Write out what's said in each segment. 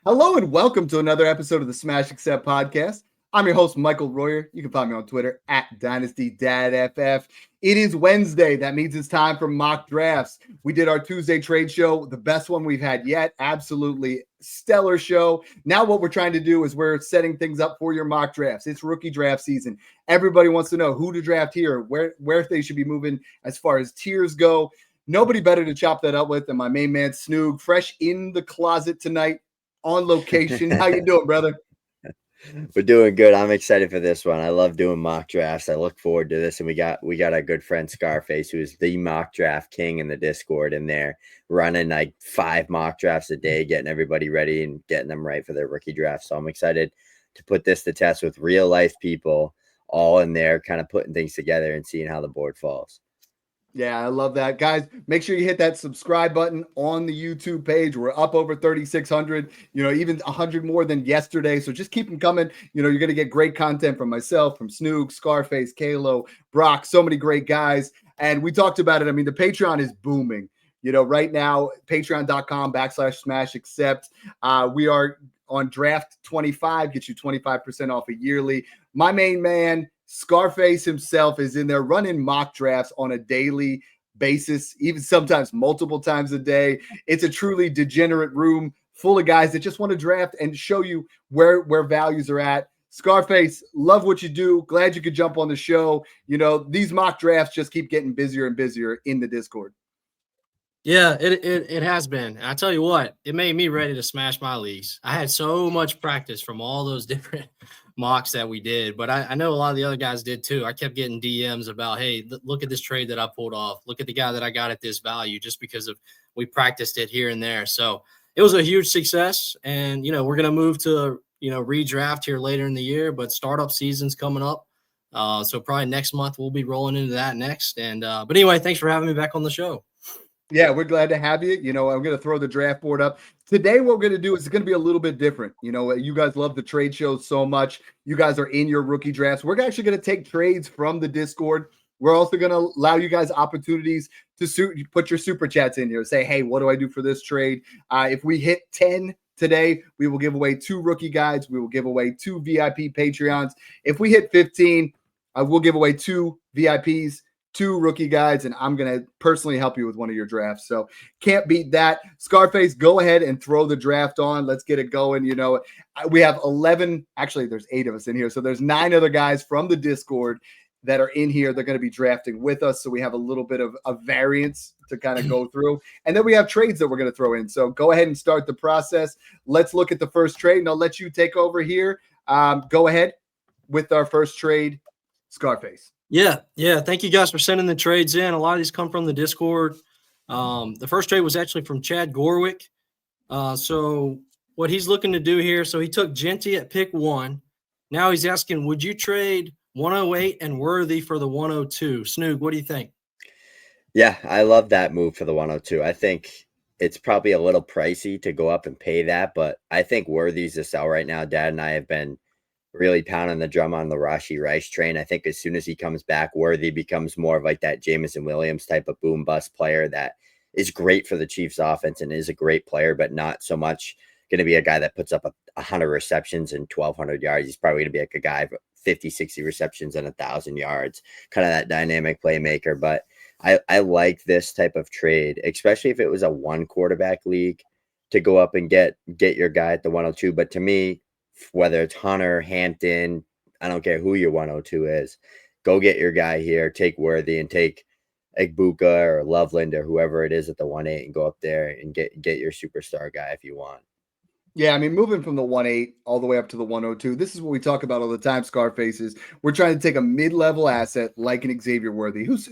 Hello and welcome to another episode of the Smash Accept podcast. I'm your host, Michael Royer. You can find me on Twitter at DynastyDadFF. It is Wednesday. That means it's time for mock drafts. We did our Tuesday trade show, the best one we've had yet. Absolutely stellar show. Now what we're trying to do is we're setting things up for your mock drafts. It's rookie draft season. Everybody wants to know who to draft here, where they should be moving as far as tiers go. Nobody better to chop that up with than my main man, Snoog, fresh in the closet tonight on location. How you doing, brother? We're doing good. I'm excited for this one. I love doing mock drafts. I look forward to this. And we got our good friend Scarface, who is the mock draft king in the Discord, in there running like 5 mock drafts a day, getting everybody ready and getting them right for their rookie draft. So I'm excited to put this to test with real life people all in there, kind of putting things together and seeing how the board falls. Yeah, I love that. Guys, make sure you hit that subscribe button on the YouTube page. We're up over 3,600, even 100 more than yesterday. So just keep them coming. You're going to get great content from myself, from Snoog, Scarface, Kalo, Brock, so many great guys. And we talked about it. I mean, the Patreon is booming. Right now, patreon.com/smash accept. We are on draft 25, get you 25% off a yearly. My main man, Scarface himself, is in there running mock drafts on a daily basis, even sometimes multiple times a day. It's a truly degenerate room full of guys that just want to draft and show you where values are at. Scarface, love what you do. Glad you could jump on the show. These mock drafts just keep getting busier and busier in the Discord. Yeah, it has been. And I tell you what, it made me ready to smash my leagues. I had so much practice from all those different mocks that we did, but I know a lot of the other guys did too. I kept getting DMs about, hey, look at this trade that I pulled off. Look at the guy that I got at this value, just because of we practiced it here and there. So it was a huge success. And, we're going to move to, redraft here later in the year, but startup season's coming up. So probably next month we'll be rolling into that next. And but anyway, thanks for having me back on the show. Yeah, we're glad to have you. I'm going to throw the draft board up. Today, what we're going to do is going to be a little bit different. You guys love the trade shows so much. You guys are in your rookie drafts. We're actually going to take trades from the Discord. We're also going to allow you guys opportunities to put your super chats in here. Say, hey, what do I do for this trade? If we hit 10 today, we will give away 2 rookie guides. We will give away 2 VIP Patreons. If we hit 15, I will give away 2 VIPs, 2 rookie guides, and I'm going to personally help you with one of your drafts. So can't beat that. Scarface, go ahead and throw the draft on. Let's get it going. We have 11, actually there's 8 of us in here. So there's 9 other guys from the Discord that are in here. They're going to be drafting with us. So we have a little bit of a variance to kind of go through. And then we have trades that we're going to throw in. So go ahead and start the process. Let's look at the first trade, and I'll let you take over here. Go ahead with our first trade, Scarface. Yeah. Thank you guys for sending the trades in. A lot of these come from the Discord. The first trade was actually from Chad Gorwick. So what he's looking to do here, so he took Genty at pick 1. Now he's asking, would you trade 108 and Worthy for the 102? Snoog, what do you think? Yeah, I love that move for the 102. I think it's probably a little pricey to go up and pay that, but I think Worthy's a sell right now. Dad and I have been really pounding the drum on the Rashee Rice train. I think as soon as he comes back, Worthy becomes more of like that Jameson Williams type of boom bust player that is great for the Chiefs offense and is a great player, but not so much going to be a guy that puts up 100 receptions and 1,200 yards. He's probably going to be like a guy of 50, 60 receptions and 1,000 yards, kind of that dynamic playmaker. But I like this type of trade, especially if it was a 1 quarterback league, to go up and get your guy at the 102. But to me, whether it's Hunter, Hampton, I don't care who your 102 is, go get your guy here, take Worthy and take Egbuka or Loveland or whoever it is at the 1-8 and go up there and get your superstar guy if you want. Yeah, I mean, moving from the 1-8 all the way up to the 102, this is what we talk about all the time, Scarfaces. We're trying to take a mid-level asset like an Xavier Worthy, who's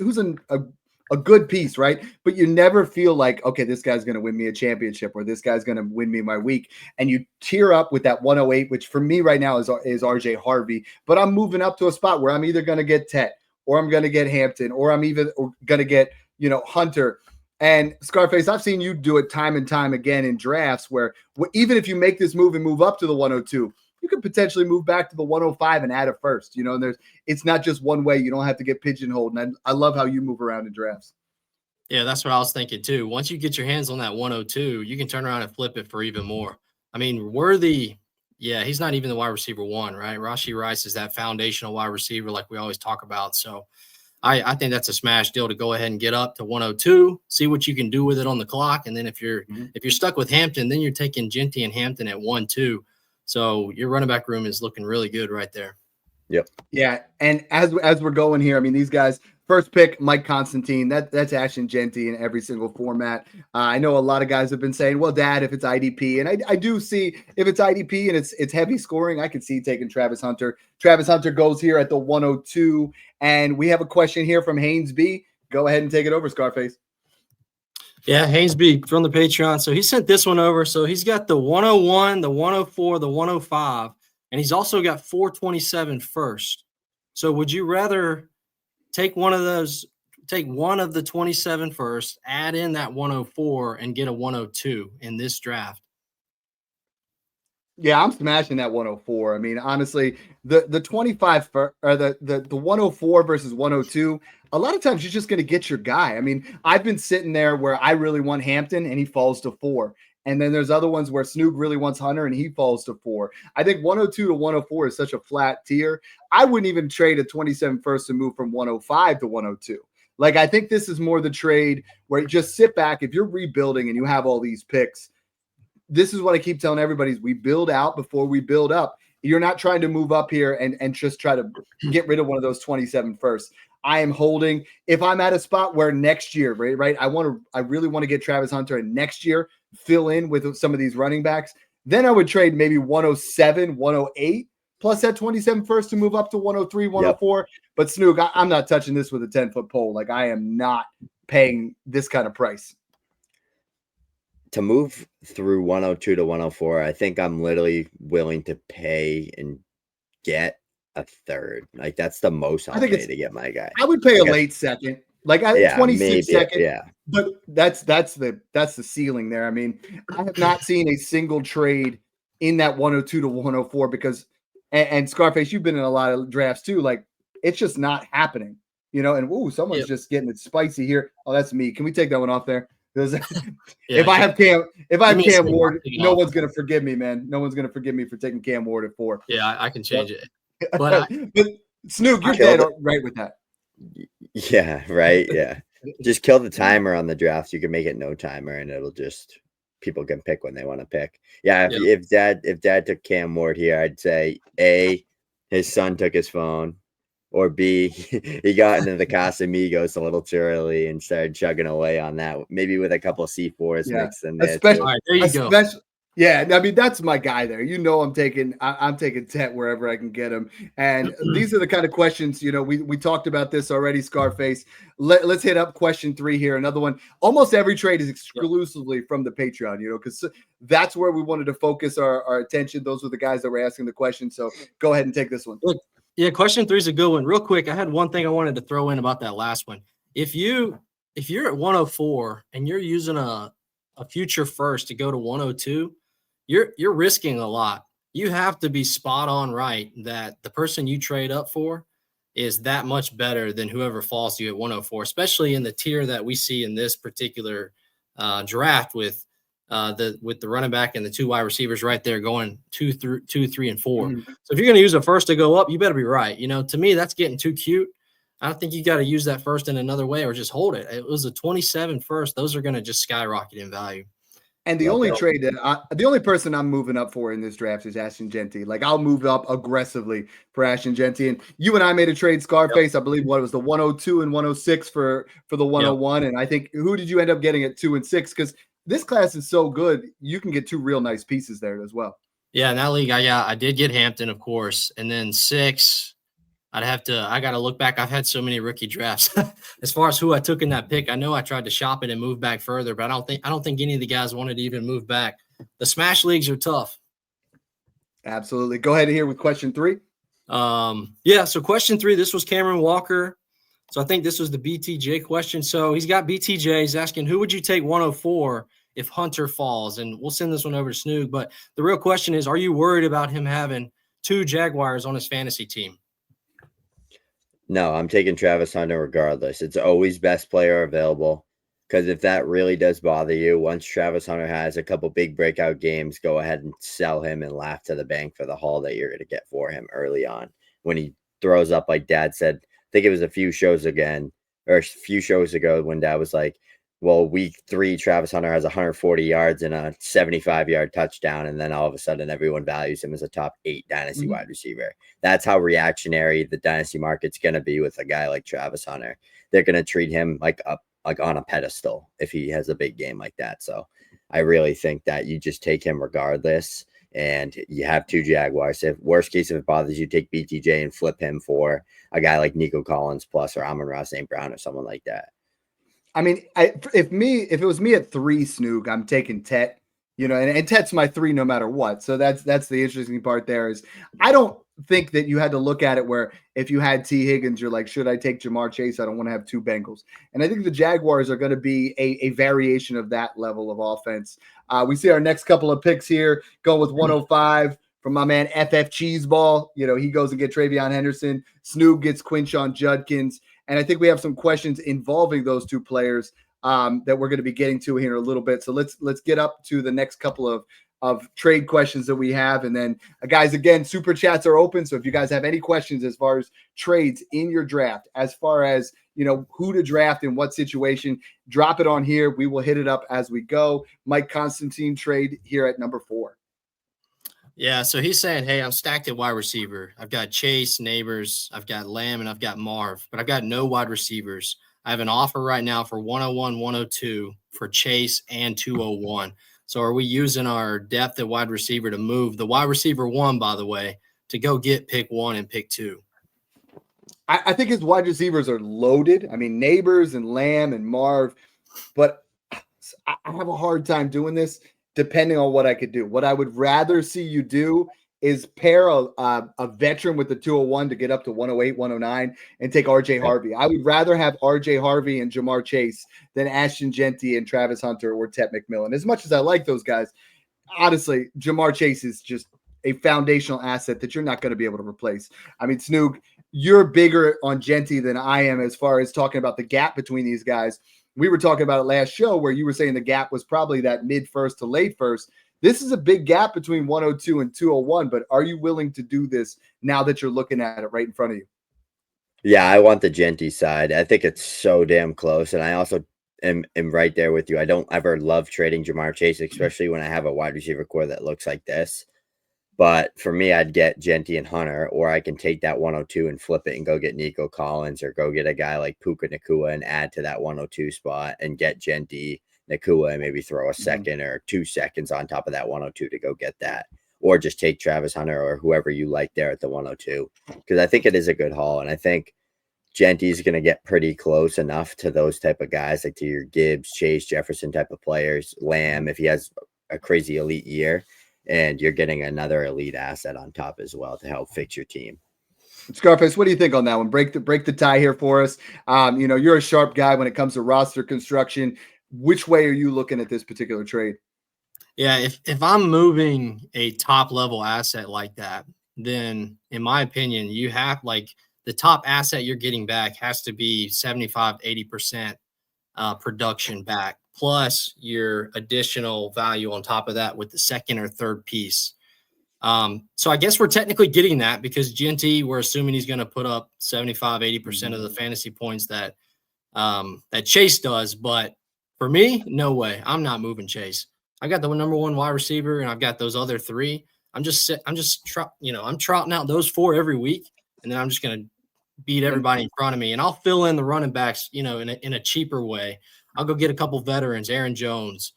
a good piece, right? But you never feel like, okay, this guy's going to win me a championship or this guy's going to win me my week. And you tear up with that 108, which for me right now is RJ Harvey. But I'm moving up to a spot where I'm either going to get Tet or I'm going to get Hampton or I'm even going to get, Hunter. And Scarface, I've seen you do it time and time again in drafts where even if you make this move and move up to the 102, you could potentially move back to the 105 and add a first, and it's not just one way. You don't have to get pigeonholed. And I love how you move around in drafts. Yeah, that's what I was thinking too. Once you get your hands on that 102, you can turn around and flip it for even more. I mean, Worthy, yeah, he's not even the wide receiver one, right? Rashee Rice is that foundational wide receiver like we always talk about. So I think that's a smash deal to go ahead and get up to 102, see what you can do with it on the clock. And then if you're stuck with Hampton, then you're taking Genty and Hampton at 1-2. So your running back room is looking really good right there. Yep. Yeah, and as we're going here, I mean, these guys. First pick, Mike Constantine. That's Ashton Genty in every single format. I know a lot of guys have been saying, "Well, Dad, if it's IDP," and I do see if it's IDP and it's heavy scoring, I could see taking Travis Hunter. Travis Hunter goes here at the 102, and we have a question here from Haynes B. Go ahead and take it over, Scarface. Yeah, Haynes B from the Patreon. So he sent this one over. So he's got the 101, the 104, the 105, and he's also got 427 first. So would you rather take one of those, take one of the 27 first, add in that 104 and get a 102 in this draft? Yeah, I'm smashing that 104. I mean, honestly, the 25 or the 104 versus 102, a lot of times you're just going to get your guy. I mean, I've been sitting there where I really want Hampton and he falls to 4. And then there's other ones where Snoog really wants Hunter and he falls to 4. I think 102 to 104 is such a flat tier. I wouldn't even trade a 27 first to move from 105 to 102. Like, I think this is more the trade where you just sit back. If you're rebuilding and you have all these picks, this is what I keep telling everybody is we build out before we build up. You're not trying to move up here and just try to get rid of one of those 27 first. I am holding. If I'm at a spot where next year, right, I really want to get Travis Hunter and next year fill in with some of these running backs, then I would trade maybe 107, 108 plus that 27 first to move up to 103, 104. Yep. But Snoog, I'm not touching this with a 10-foot pole. Like, I am not paying this kind of price. To move through 102 to 104, I think I'm literally willing to pay and get a third. Like, that's the most I'll pay to get my guy. I would pay a late second, like 26 second. Yeah, but that's the ceiling there. I mean, I have not seen a single trade in that 102 to 104 because, and Scarface, you've been in a lot of drafts too. Like, it's just not happening, you know. And someone's just getting it spicy here. Oh, that's me. Can we take that one off there? If I have Cam Ward, no one's gonna forgive me, man. No one's gonna forgive me for taking Cam Ward at 4. Yeah, I can change it. But Snoog, you're dead right with that. Yeah, right. Yeah, just kill the timer on the draft. You can make it no timer, and it'll just people can pick when they want to pick. Yeah, if Dad took Cam Ward here, I'd say A, his son took his phone. Or B, he got into the Casamigos a little too early and started chugging away on that, maybe with a couple of C4s mixed in there. All right, there you go. Yeah, I mean, that's my guy there. You know, I'm taking Tet wherever I can get him. And these are the kind of questions, you know, we talked about this already, Scarface. Let's hit up question 3 here. Another one. Almost every trade is exclusively from the Patreon, you know, because that's where we wanted to focus our attention. Those were the guys that were asking the question. So go ahead and take this one. Look, yeah, question 3 is a good one. Real quick, I had one thing I wanted to throw in about that last one. If you're at 104 and you're using a future first to go to 102, you're risking a lot. You have to be spot on right that the person you trade up for is that much better than whoever falls to you at 104, especially in the tier that we see in this particular draft with the running back and the 2 wide receivers right there going 2, 3, and 4. So if you're going to use a first to go up, you better be right. You know, to me, that's getting too cute. I don't think you got to use that first in another way or just hold it. It was a 27 first. Those are going to just skyrocket in value. And the only trade that the only person I'm moving up for in this draft is Ashton Genty. Like, I'll move up aggressively for Ashton Genty. And you and I made a trade, Scarface. I believe what it was the 102 and 106 for the 101. And I think who did you end up getting at 2 and 6? Because this class is so good, you can get 2 real nice pieces there as well. Yeah, in that league, I did get Hampton, of course, and then 6. I got to look back. I've had so many rookie drafts. As far as who I took in that pick, I know I tried to shop it and move back further, but I don't think any of the guys wanted to even move back. The smash leagues are tough. Absolutely. Go ahead here with question 3. So question 3, this was Cameron Walker. So I think this was the BTJ question. So he's got BTJ. He's asking, who would you take 104 if Hunter falls? And we'll send this one over to Snoog. But the real question is, are you worried about him having 2 Jaguars on his fantasy team? No, I'm taking Travis Hunter regardless. It's always best player available. Because if that really does bother you, once Travis Hunter has a couple big breakout games, go ahead and sell him and laugh to the bank for the haul that you're going to get for him early on. When he throws up, like Dad said, I think it was a few shows ago when Dad was like, well, week 3, Travis Hunter has 140 yards and a 75-yard touchdown, and then all of a sudden everyone values him as a top 8 dynasty wide receiver. That's how reactionary the dynasty market's going to be with a guy like Travis Hunter. They're going to treat him like on a pedestal if he has a big game like that. So I really think that you just take him regardless, and you have 2 Jaguars. If worst case, if it bothers you, take BTJ and flip him for a guy like Nico Collins plus or Amon-Ra St. Brown or someone like that. I mean, if it was me at 3, Snoog, I'm taking Tet, and Tet's my 3 no matter what. So that's the interesting part there is I don't think that you had to look at it where if you had T. Higgins, you're like, should I take Jamar Chase? I don't want to have 2 Bengals. And I think the Jaguars are going to be a variation of that level of offense. We see our next couple of picks here going with 105 from my man FF Cheeseball. He goes and gets Travion Henderson. Snoog gets Quinshawn Judkins. And I think we have some questions involving those 2 players that we're going to be getting to here in a little bit. So let's get up to the next couple of trade questions that we have. And then, guys, again, super chats are open. So if you guys have any questions as far as trades in your draft, as far as, who to draft in what situation, drop it on here. We will hit it up as we go. Mike Constantine trade here at number 4. Yeah, so he's saying, hey, I'm stacked at wide receiver. I've got Chase, Neighbors, I've got Lamb, and I've got Marv, but I've got no wide receivers. I have an offer right now for 101, 102 for Chase and 201. So are we using our depth at wide receiver to move the wide receiver 1, by the way, to go get pick 1 and pick 2? I think his wide receivers are loaded. I mean, Neighbors and Lamb and Marv, but I have a hard time doing this depending on what I could do. What I would rather see you do is pair a veteran with the 201 to get up to 108, 109 and take RJ Harvey. I would rather have RJ Harvey and Jamar Chase than Ashton Genty and Travis Hunter or Tet McMillan. As much as I like those guys, honestly, Jamar Chase is just a foundational asset that you're not going to be able to replace. I mean, Snoog, you're bigger on Genty than I am as far as talking about the gap between these guys. We were talking about it last show where you were saying the gap was probably that mid-first to late-first. This is a big gap between 102 and 201, but are you willing to do this now that you're looking at it right in front of you? Yeah, I want the Genty side. I think it's so damn close, and I also am right there with you. I don't ever love trading Jamar Chase, especially when I have a wide receiver core that looks like this. But for me, I'd get Genty and Hunter, or I can take that 102 and flip it and go get Nico Collins or go get a guy like Puka Nacua and add to that 102 spot and get Genty, Nacua, and maybe throw a second or 2 seconds on top of that 102 to go get that. Or just take Travis Hunter or whoever you like there at the 102. Because I think it is a good haul. And I think Genty's going to get pretty close enough to those type of guys, like to your Gibbs, Chase, Jefferson type of players, Lamb, if he has a crazy elite year. And you're getting another elite asset on top as well to help fix your team. Scarface, what do you think on that one? Break the tie here for us. You're a sharp guy when it comes to roster construction. Which way are you looking at this particular trade? Yeah, if I'm moving a top level asset like that, then in my opinion, you have the top asset you're getting back has to be 75, 80% production back, plus your additional value on top of that with the second or third piece. So I guess we're technically getting that because Genty, we're assuming he's going to put up 75, 80% of the fantasy points that Chase does. But for me, no way. I'm not moving Chase. I got the number 1 wide receiver and I've got those other 3. I'm trotting out those 4 every week. And then I'm just going to beat everybody in front of me. And I'll fill in the running backs, in a cheaper way. I'll go get a couple veterans, Aaron Jones,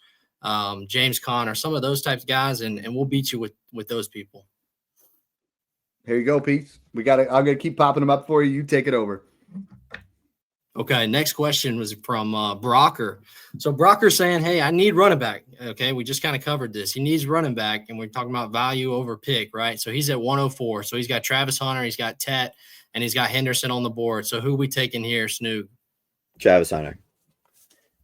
James Conner, some of those types of guys, and we'll beat you with those people. Here you go, Pete. I'm gonna keep popping them up for you. You take it over. Okay, next question was from Brocker. So Brocker's saying, hey, I need running back. Okay, we just kind of covered this. He needs running back, and we're talking about value over pick, right? So he's at 104. So he's got Travis Hunter, he's got Tet, and he's got Henderson on the board. So who are we taking here, Snoog? Travis Hunter.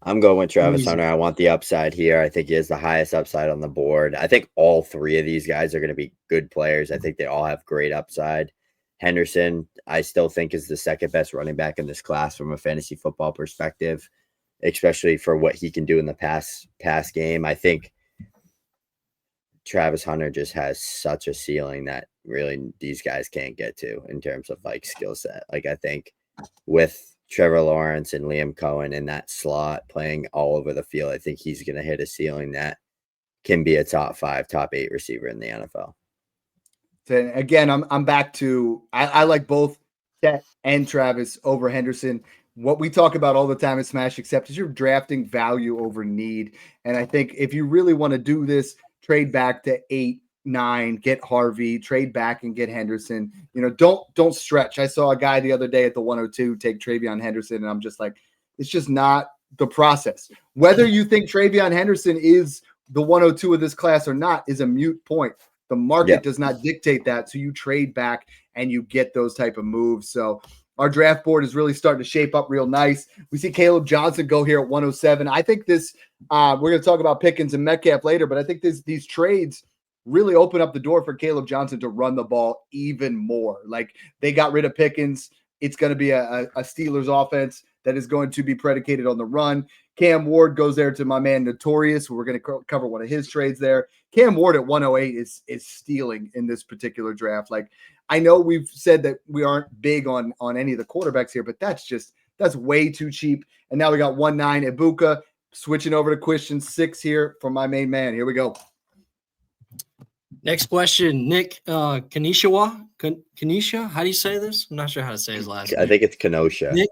I'm going with Travis Hunter. I want the upside here. I think he has the highest upside on the board. I think all 3 of these guys are going to be good players. I think they all have great upside. Henderson, I still think is the second best running back in this class from a fantasy football perspective. especially for what he can do in the pass game. I think Travis Hunter just has such a ceiling that really these guys can't get to in terms of like skill set. Like I think with Trevor Lawrence and Liam Cohen in that slot playing all over the field, I think he's going to hit a ceiling that can be a top 5, top 8 receiver in the NFL. So again, I'm back to I like both Chet and Travis over Henderson. What we talk about all the time in Smash Accept is you're drafting value over need. And I think if you really want to do this, trade back to 8, 9, get Harvey, trade back and get Henderson. You know, don't stretch. I saw a guy the other day at the 102 take Travion Henderson, and I'm just like, it's just not the process. Whether you think Travion Henderson is the 102 of this class or not is a moot point. The market does not dictate that. So you trade back and you get those type of moves. So our draft board is really starting to shape up real nice. We see Caleb Johnson go here at 107. I think this, we're going to talk about Pickens and Metcalf later, but I think these trades really open up the door for Caleb Johnson to run the ball even more. Like they got rid of Pickens. It's going to be a Steelers offense that is going to be predicated on the run. Cam Ward goes there to my man Notorious. We're going to cover one of his trades there. Cam Ward at 108 is stealing in this particular draft. Like I know we've said that we aren't big on any of the quarterbacks here, but that's way too cheap. And now we got 1-9 Ibuka switching over to question 6 here for my main man. Here we go. Next question, Nick Kanisha. How do you say this? I'm not sure how to say his last name. I think it's Kenosha. Nick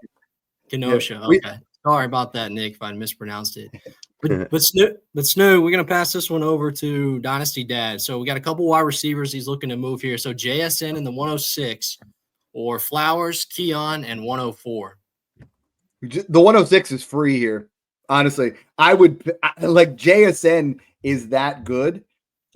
Kenosha. Yeah, okay. Sorry about that, Nick, if I mispronounced it. But Snow, we're going to pass this one over to Dynasty Dad. So we got a couple wide receivers he's looking to move here. So JSN in the 106 or Flowers, Keon, and 104. The 106 is free here. Honestly, I would like JSN is that good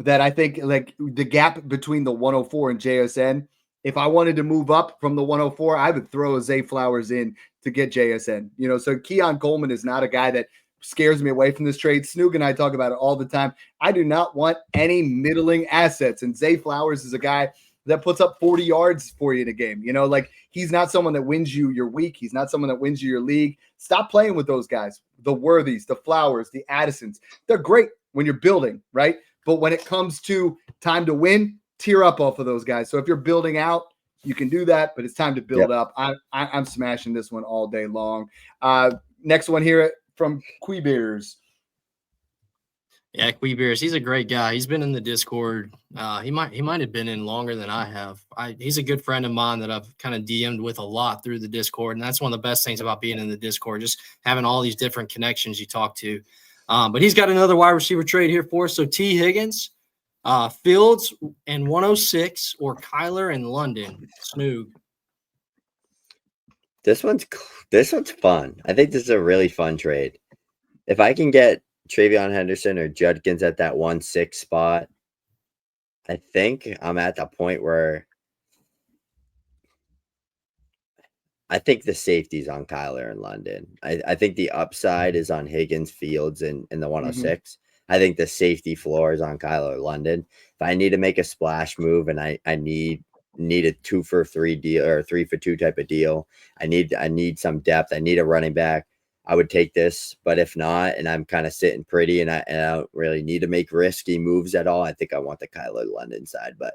that I think like the gap between the 104 and JSN, if I wanted to move up from the 104, I would throw a Zay Flowers in to get JSN. You know, so Keon Coleman is not a guy that scares me away from this trade. Snoog and I talk about it all the time. I do not want any middling assets. And Zay Flowers is a guy that puts up 40 yards for you in a game. You know, like he's not someone that wins you your week. He's not someone that wins you your league. Stop playing with those guys. The Worthies, the Flowers, the Addisons. They're great when you're building, right? But when it comes to time to win, tear up off of those guys. So if you're building out, you can do that, but it's time to build up. I'm smashing this one all day long. Next one here from Quebeers. Yeah, Quebeers. He's a great guy. He's been in the Discord. He might have been in longer than I have. He's a good friend of mine that I've kind of DM'd with a lot through the Discord, and that's one of the best things about being in the Discord, just having all these different connections you talk to. But he's got another wide receiver trade here for us. So T. Higgins, Fields and 106 or Kyler and London. Snoog. This one's fun. I think this is a really fun trade. If I can get Travion Henderson or Judkins at that 1-6 spot, I think I'm at the point where I think the safety's on Kyler and London. I think the upside is on Higgins, Fields, and the 106. I think the safety floor is on Kyler London. If I need to make a splash move and I need a 2-for-3 deal or 3-for-2 type of deal, I need some depth. I need a running back. I would take this, but if not, and I'm kind of sitting pretty and I don't really need to make risky moves at all, I think I want the Kyler London side. But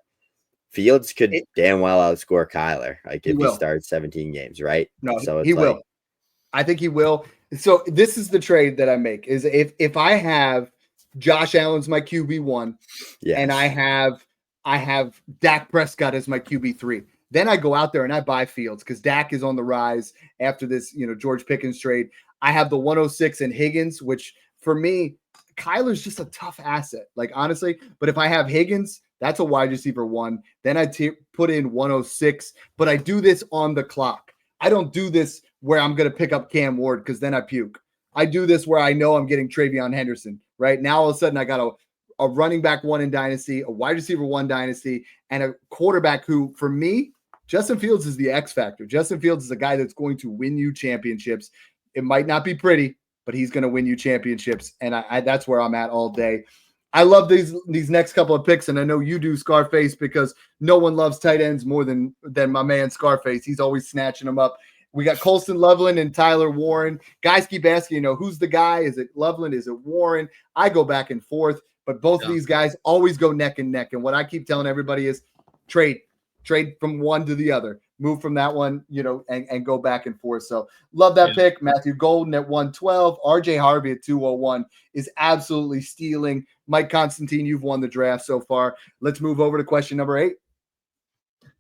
Fields could damn well outscore Kyler, like if he starts 17 games, right? No, so he will. I think he will. So this is the trade that I make is if I have Josh Allen's my QB1 and I have Dak Prescott as my QB3, then I go out there and I buy Fields because Dak is on the rise after this, George Pickens trade. I have the 106 and Higgins, which for me, Kyler's just a tough asset, like honestly. But if I have Higgins, that's a wide receiver 1. Then I put in 106, but I do this on the clock. I don't do this where I'm going to pick up Cam Ward because then I puke. I do this where I know I'm getting Travion Henderson, right? Now all of a sudden I got a running back 1 in Dynasty, a wide receiver 1 Dynasty, and a quarterback who, for me, Justin Fields is the X factor. Justin Fields is a guy that's going to win you championships. It might not be pretty, but he's going to win you championships, and that's where I'm at all day. I love these next couple of picks, and I know you do, Scarface, because no one loves tight ends more than my man Scarface. He's always snatching them up We got Colston Loveland and Tyler Warren. Guys keep asking, who's the guy? Is it Loveland? Is it Warren? I go back and forth, but both of these guys always go neck and neck. And what I keep telling everybody is trade from one to the other, move from that one, and go back and forth. So love that pick. Matthew Golden at 112, RJ Harvey at 201 is absolutely stealing. Mike Constantine, you've won the draft so far. Let's move over to question number 8.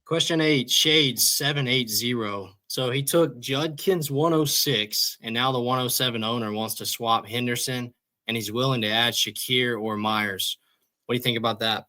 Question 8, Shades 780. So he took Judkins 106, and now the 107 owner wants to swap Henderson, and he's willing to add Shakir or Myers. What do you think about that?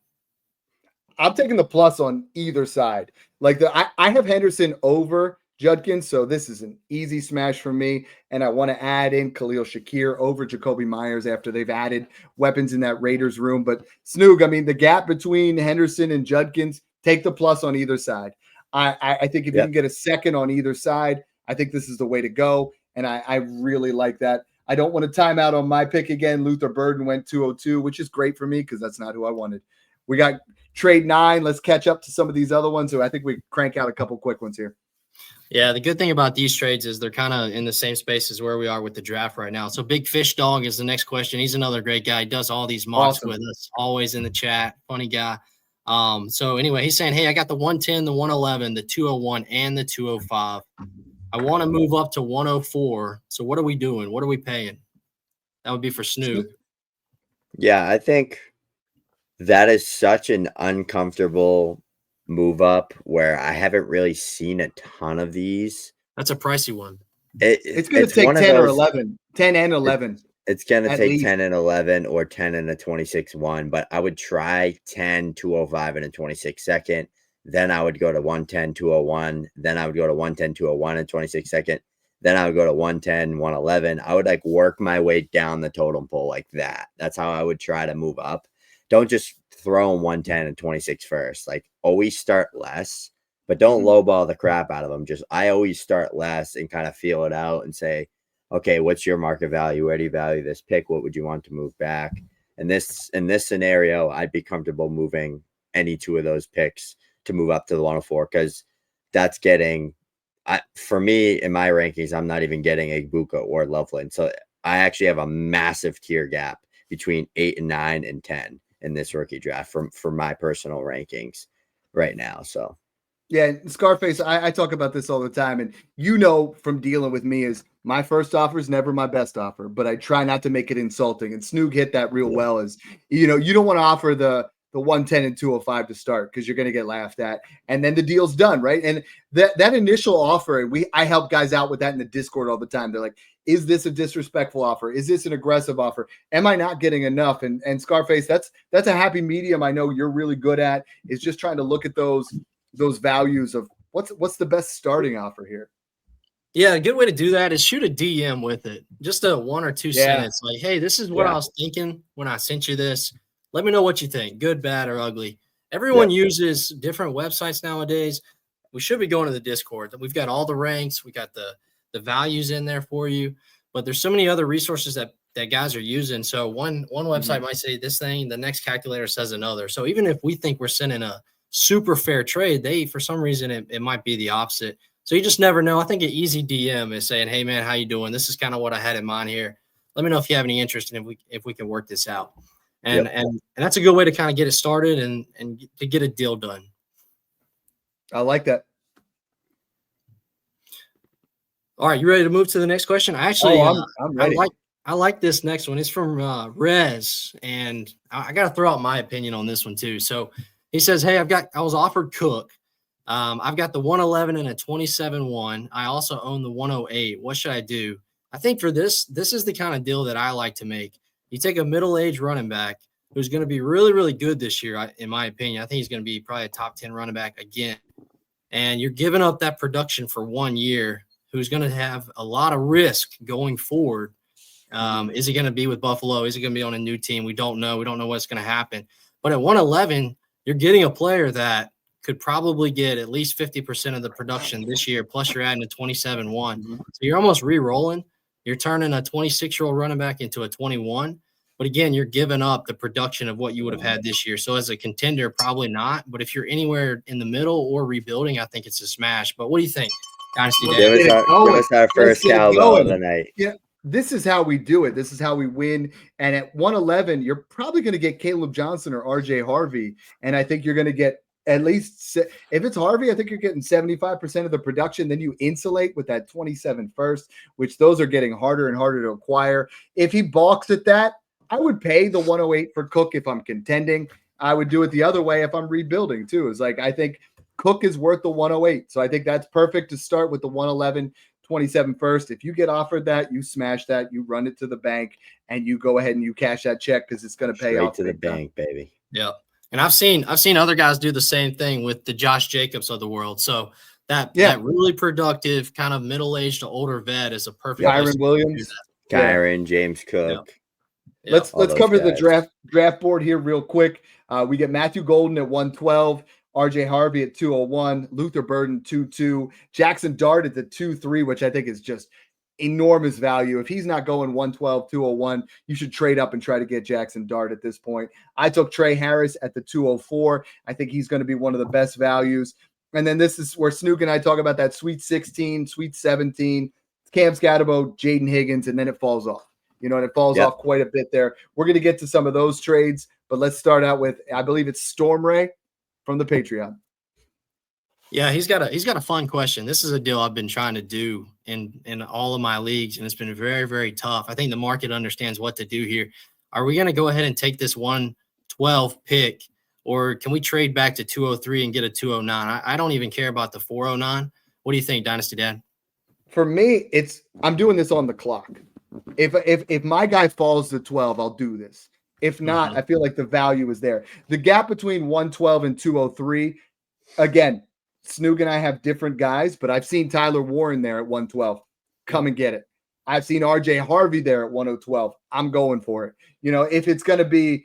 I'm taking the plus on either side. I have Henderson over Judkins, so this is an easy smash for me. And I want to add in Khalil Shakir over Jacoby Myers after they've added weapons in that Raiders room. But Snoog, I mean, the gap between Henderson and Judkins, take the plus on either side. I think if you can get a second on either side, I think this is the way to go. And I really like that. I don't want to time out on my pick again. Luther Burden went 202, which is great for me because that's not who I wanted. We got trade 9. Let's catch up to some of these other ones. So I think we crank out a couple quick ones here. Yeah, the good thing about these trades is they're kind of in the same space as where we are with the draft right now. So Big Fish Dog is the next question. He's another great guy. He does all these mocks with us, always in the chat. Funny guy. So anyway, he's saying, hey, I got the 110, the 111, the 201, and the 205. I want to move up to 104. So what are we doing? What are we paying? That would be for Snoop. Yeah, I think that is such an uncomfortable move up where I haven't really seen a ton of these. That's a pricey one. It's going to take 10 or 11, 10 and 11. It's going to take 10 and 11 or 10 and a 26-1, but I would try 10, 205 and a 26 second. Then I would go to 110, 201. Then I would go to 110, 201 and 26 second. Then I would go to 110, 111. I would work my way down the totem pole like that. That's how I would try to move up. Don't just throw in 110 and 26 first. Always start less, but don't lowball the crap out of them. I always start less and kind of feel it out and say, okay, what's your market value? Where do you value this pick? What would you want to move back? And in this scenario, I'd be comfortable moving any two of those picks to move up to the 104 because that's getting, for me in my rankings, I'm not even getting Egbuka or Loveland. So I actually have a massive tier gap between 8 and 9 and 10 in this rookie draft for my personal rankings right now. So yeah, Scarface, I talk about this all the time. And from dealing with me is my first offer is never my best offer, but I try not to make it insulting. And Snoog hit that real well is, you don't want to offer the 110 and 205 to start because you're going to get laughed at. And then the deal's done, right? And that initial offer, I help guys out with that in the Discord all the time. They're like, is this a disrespectful offer? Is this an aggressive offer? Am I not getting enough? And Scarface, that's a happy medium I know you're really good at, is just trying to look at those values of what's the best starting offer here. Yeah, a good way to do that is shoot a DM with it. Just a 1 or 2 sentence. Like, hey, this is what I was thinking when I sent you this. Let me know what you think, good, bad, or ugly. Everyone uses different websites nowadays. We should be going to the Discord. We've got all the ranks. We got the values in there for you. But there's so many other resources that guys are using. So one website might say this thing, the next calculator says another. So even if we think we're sending a super fair trade, for some reason, it might be the opposite. So you just never know. I think an easy DM is saying, hey, man, how you doing? This is kind of what I had in mind here. Let me know if you have any interest and if we can work this out. And that's a good way to kind of get it started and to get a deal done. I like that. All right, you ready to move to the next question? I'm ready. I like this next one. It's from Rez, and I got to throw out my opinion on this one too. So he says, hey, I was offered Cook. I've got the 111 and a 27-1. I also own the 108. What should I do? I think for this is the kind of deal that I like to make. You take a middle-aged running back who's going to be really, really good this year, in my opinion. I think he's going to be probably a top 10 running back again. And you're giving up that production for 1 year, who's going to have a lot of risk going forward. Is he going to be with Buffalo? Is he going to be on a new team? We don't know. We don't know what's going to happen. But at 111, you're getting a player that could probably get at least 50% of the production this year, plus you're adding a 27-1. So you're almost re-rolling. You're turning a 26-year-old running back into a 21. But again, you're giving up the production of what you would have had this year. So as a contender, probably not. But if you're anywhere in the middle or rebuilding, I think it's a smash. But what do you think? Dynasty Let's Dad. Give us get it our going. Let's first get it cowbell of going. the night. Yeah, this is how we do it. This is how we win. And at 111, you're probably going to get Caleb Johnson or RJ Harvey. And I think you're going to get at least, if it's Harvey, I think you're getting 75% of the production. Then you insulate with that 27 first, which those are getting harder and harder to acquire. If he balks at that, I would pay the 108 for Cook if I'm contending. I would do it the other way if I'm rebuilding too. It's like, I think Cook is worth the 108. So I think that's perfect to start with the 111. 27 first. If you get offered that, you smash that, you run it to the bank, and you go ahead and you cash that check because it's going to pay Straight off to the big time. bank, baby. Yeah. And I've seen other guys do the same thing with the Josh Jacobs of the world. So that really productive kind of middle-aged to older vet is a perfect place Kyron to Williams, do that. Kyron, James Cook. Yeah. Let's cover the draft board here real quick. We get Matthew Golden at 112, RJ Harvey at 201, Luther Burden 2-2, Jackson Dart at the 2-3, which I think is just enormous value. If he's not going 112, 201, you should trade up and try to get Jackson Dart at this point. I took Trey Harris at the 204. I think he's going to be one of the best values. And then this is where Snook and I talk about that Sweet 16, Sweet 17, Cam Scatterbo, Jaden Higgins, and then it falls off. And it falls off quite a bit there. We're going to get to some of those trades, but let's start out with, I believe it's Storm Ray from the Patreon. Yeah, he's got a fun question. This is a deal I've been trying to do in all of my leagues, and it's been very, very tough. I think the market understands what to do here. Are we going to go ahead and take this 112 pick, or can we trade back to 203 and get a 209? I don't even care about the 409. What do you think, Dynasty Dad? For me, I'm doing this on the clock. If my guy falls to 12, I'll do this. If not, I feel like the value is there. The gap between 112 and 203, again, Snoog and I have different guys, but I've seen Tyler Warren there at 112. Come and get it. I've seen RJ Harvey there at 112. I'm going for it. If it's going to be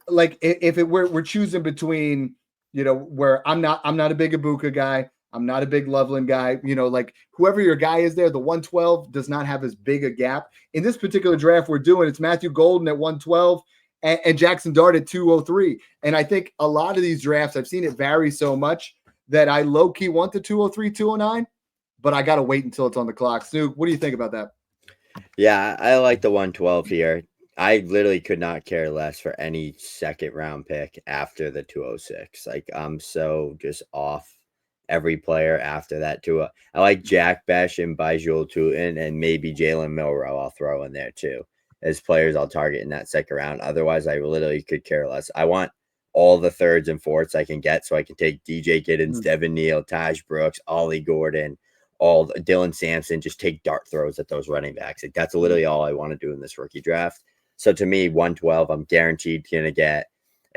like, we're choosing between, where I'm not a big Ibuka guy. I'm not a big Loveland guy. Like whoever your guy is there, the 112 does not have as big a gap. In this particular draft we're doing, it's Matthew Golden at 112 and Jackson Dart at 203. And I think a lot of these drafts, I've seen it vary so much that I low-key want the 203, 209, but I got to wait until it's on the clock. Snoop, what do you think about that? Yeah, I like the 112 here. I literally could not care less for any second round pick after the 206. Like I'm so just off every player after that too. I like Jack Besh and Bajul Tutin and maybe Jalen Milrow I'll throw in there too as players I'll target in that second round. Otherwise, I literally could care less. I want all the thirds and fourths I can get so I can take DJ Giddens, Devin Neal, Taj Brooks, Ollie Gordon, all Dylan Sampson, just take dart throws at those running backs. Like that's literally all I want to do in this rookie draft. So to me, 112, I'm guaranteed going to get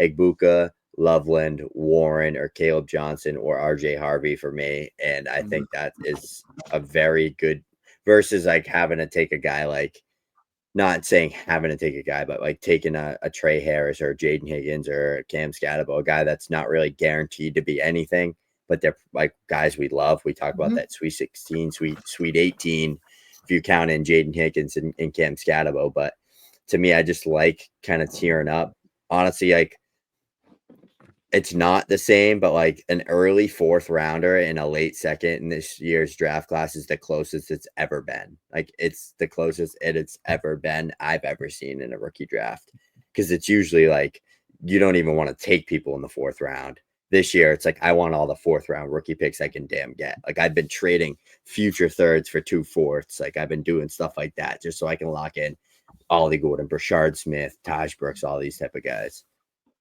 Egbuka, Loveland, Warren, or Caleb Johnson, or RJ Harvey for me. And I think that is a very good versus like having to take a guy like, not saying having to take a guy, but like taking a Trey Harris or Jaden Higgins or Cam Scatterbo, a guy that's not really guaranteed to be anything, but they're like guys we love. We talk about that Sweet 16, Sweet 18, if you count in Jaden Higgins and Cam Scatterbo. But to me, I just like kind of tearing up. Honestly, like it's not the same, but like an early fourth rounder and a late second in this year's draft class is the closest it's ever been. Like it's the closest it's ever been I've ever seen in a rookie draft. Because it's usually like you don't even want to take people in the fourth round. This year, it's like I want all the fourth round rookie picks I can damn get. Like I've been trading future thirds for 2 fourths. Like I've been doing stuff like that just so I can lock in Ollie Gordon, Brashard Smith, Taj Brooks, all these type of guys.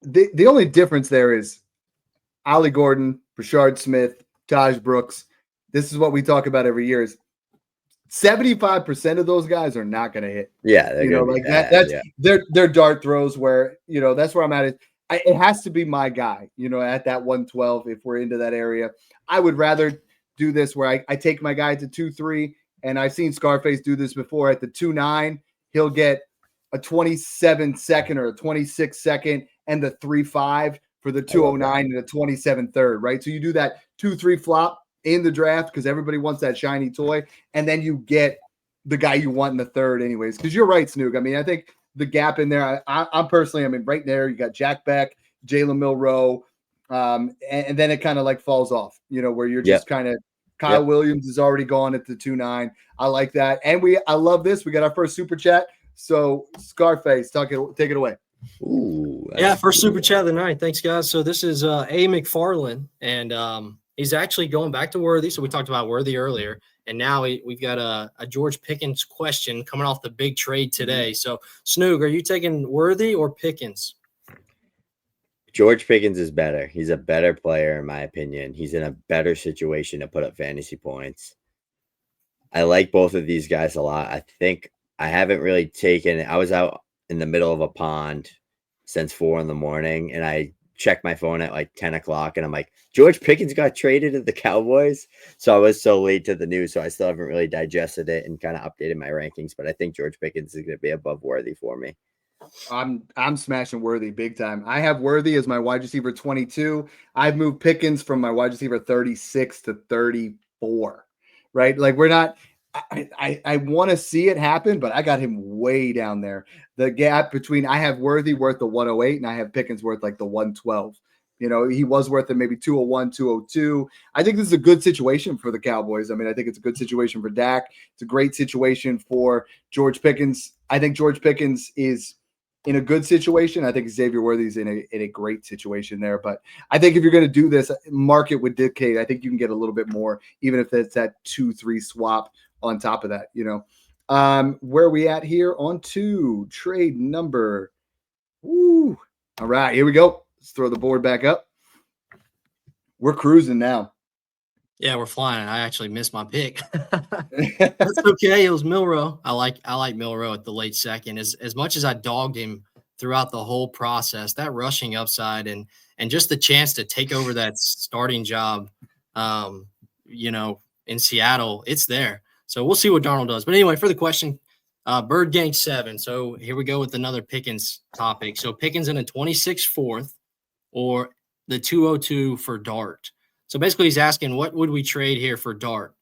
The only difference there is Ollie Gordon, Brashard Smith, Taj Brooks. This is what we talk about every year is 75% of those guys are not going to hit. Yeah. They're like that's their dart throws where, that's where I'm at. It has to be my guy, at that 112. If we're into that area, I would rather do this where I take my guy to 2-3. And I've seen Scarface do this before at the 2-9. He'll get a 27 second or a 26 second and the 3-5 for the 209 and the 27 third, right? So you do that 2-3 flop in the draft because everybody wants that shiny toy, and then you get the guy you want in the third anyways. Because you're right, Snoog. I mean, I think the gap in there, I'm personally, right there, you got Jack Beck, Jalen Milrow, and then it kind of like falls off, where you're just kind of Kyle Williams is already gone at the 2.9. I like that. And I love this. We got our first super chat. So Scarface, take it away. Ooh, yeah, first super chat of the night. Thanks, guys. So this is A. McFarland, and he's actually going back to Worthy. So we talked about Worthy earlier, and now we've got a George Pickens question coming off the big trade today. So Snoog, are you taking Worthy or Pickens? George Pickens is better. He's a better player, in my opinion. He's in a better situation to put up fantasy points. I like both of these guys a lot. I think I haven't really taken – I was out in the middle of a pond since 4 a.m, and I checked my phone at like 10 o'clock, and I'm like, George Pickens got traded to the Cowboys? So I was so late to the news, so I still haven't really digested it and kind of updated my rankings, but I think George Pickens is going to be above Worthy for me. I'm smashing Worthy big time. I have Worthy as my wide receiver 22. I've moved Pickens from my wide receiver 36 to 34. Right? Like we're not. I want to see it happen, but I got him way down there. The gap between I have Worthy worth the 108 and I have Pickens worth like the 112. You know, he was worth it maybe 201, 202. I think this is a good situation for the Cowboys. I mean, I think it's a good situation for Dak. It's a great situation for George Pickens. I think George Pickens is in a good situation. I think Xavier Worthy's in a great situation there. But I think if you're going to do this, market would dictate. I think you can get a little bit more, even if it's that 2-3 swap on top of that, you know. Where are we at here? On to trade number. Woo. All right, here we go. Let's throw the board back up. We're cruising now. Yeah, we're flying. I actually missed my pick. That's okay. It was Milroe. I like Milroe at the late second. As much as I dogged him throughout the whole process, that rushing upside and just the chance to take over that starting job, you know, in Seattle, it's there. So we'll see what Darnold does. But anyway, for the question, Bird Gang 7. So here we go with another Pickens topic. So Pickens in a 26 fourth or the 202 for Dart. So basically he's asking, what would we trade here for Dart?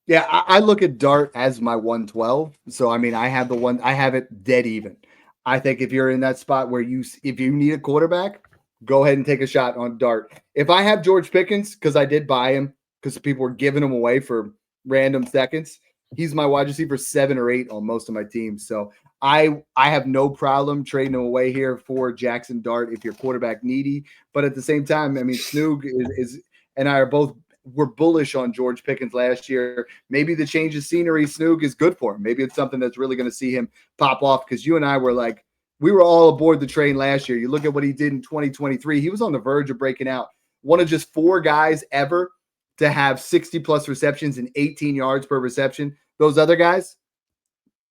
Yeah, I look at Dart as my 112. So, I mean, I have it dead even. I think if you're in that spot where if you need a quarterback, go ahead and take a shot on Dart. If I have George Pickens, because I did buy him because people were giving him away for random seconds, he's my wide receiver 7 or 8 on most of my teams. So I have no problem trading him away here for Jackson Dart if you're quarterback needy. But at the same time, I mean, Snoog is and I are both were bullish on George Pickens last year. Maybe the change of scenery, Snoog, is good for him. Maybe it's something that's really going to see him pop off, because you and I were like, we were all aboard the train last year. You look at what he did in 2023. He was on the verge of breaking out. One of just 4 guys ever to have 60-plus receptions and 18 yards per reception. Those other guys,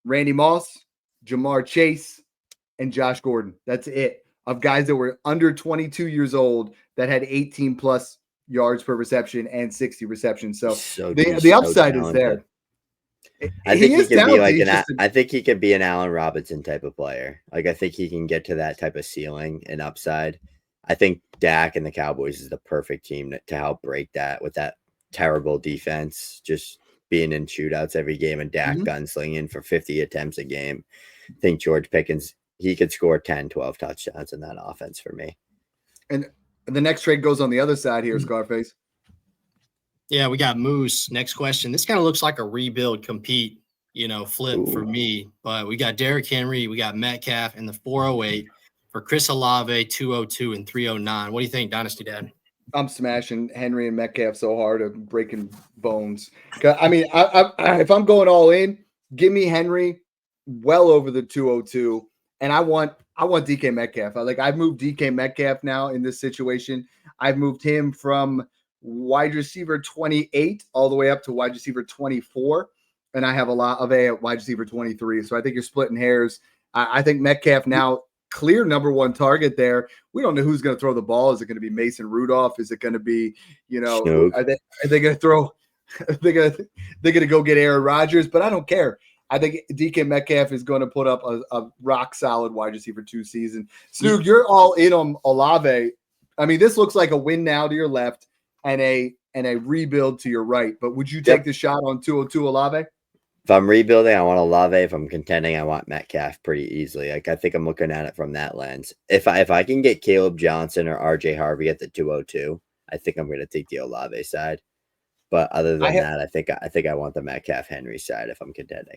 Randy Moss, Jamar Chase, and Josh Gordon. That's it. Of guys that were under 22 years old that had 18-plus yards per reception and 60 receptions. So the upside is there. I think he can be like I think he could be an Allen Robinson type of player. Like I think he can get to that type of ceiling and upside. I think Dak and the Cowboys is the perfect team to help break that with that terrible defense, just being in shootouts every game and Dak gunslinging for 50 attempts a game. I think George Pickens, he could score 10, 12 touchdowns in that offense for me. And the next trade goes on the other side here, Scarface. Yeah, we got Moose. Next question. This kind of looks like a rebuild compete, flip for me. But we got Derrick Henry, we got Metcalf in the 408 for Chris Olave, 202 and 309. What do you think, Dynasty Dad? I'm smashing Henry and Metcalf so hard, I'm breaking bones. I mean, if I'm going all in, give me Henry well over the 202, and I want DK Metcalf. I've moved DK Metcalf now in this situation. I've moved him from wide receiver 28 all the way up to wide receiver 24, and I have a lot of a wide receiver 23. So I think you're splitting hairs. I think Metcalf now clear number 1 target there. We don't know who's going to throw the ball. Is it going to be Mason Rudolph? Is it going to be, are they going to throw? They're going to go get Aaron Rodgers, but I don't care. I think DK Metcalf is going to put up a rock solid wide receiver 2 season. Snoog, you're all in on Olave. I mean, this looks like a win now to your left and a rebuild to your right. But would you take the shot on 202 Olave? If I'm rebuilding, I want Olave. If I'm contending, I want Metcalf pretty easily. I think I'm looking at it from that lens. If I can get Caleb Johnson or RJ Harvey at the 202, I think I'm going to take the Olave side. But other I than have, that, I think I want the Metcalf Henry side if I'm contending.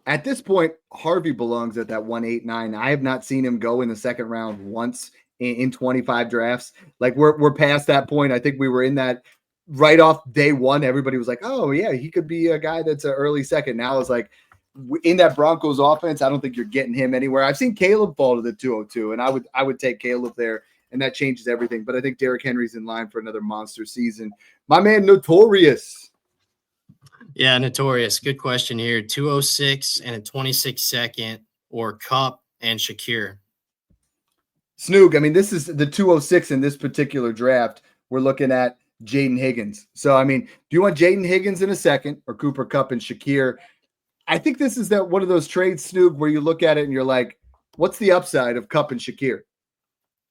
at this point, Harvey belongs at that 189. I have not seen him go in the second round once in 25 drafts. Like we're past that point. I think we were in that right off day one. Everybody was like, "Oh yeah, he could be a guy that's an early second." Now it's like in that Broncos offense, I don't think you're getting him anywhere. I've seen Caleb fall to the 202, and I would take Caleb there, and that changes everything. But I think Derrick Henry's in line for another monster season. My man, Notorious. Yeah, Notorious. Good question here. 206 and a 26 second, or Cup and Shakir. Snoog, I mean, this is the 206 in this particular draft. We're looking at Jaden Higgins. So, I mean, do you want Jaden Higgins in a second or Cooper Kupp and Shakir? I think this is that one of those trades, Snoog, where you look at it and you're like, what's the upside of Kupp and Shakir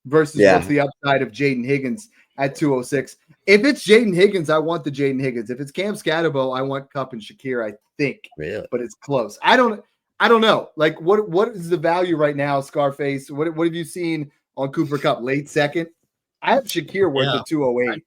versus what's the upside of Jaden Higgins at 206? If it's Jaden Higgins, I want the Jaden Higgins. If it's Cam Scatterbo, I want Kupp and Shakir, I think. Really? But it's close. I don't know. Like, what is the value right now, Scarface? What have you seen on Cooper Kupp? Late second? I have Shakir worth the 208.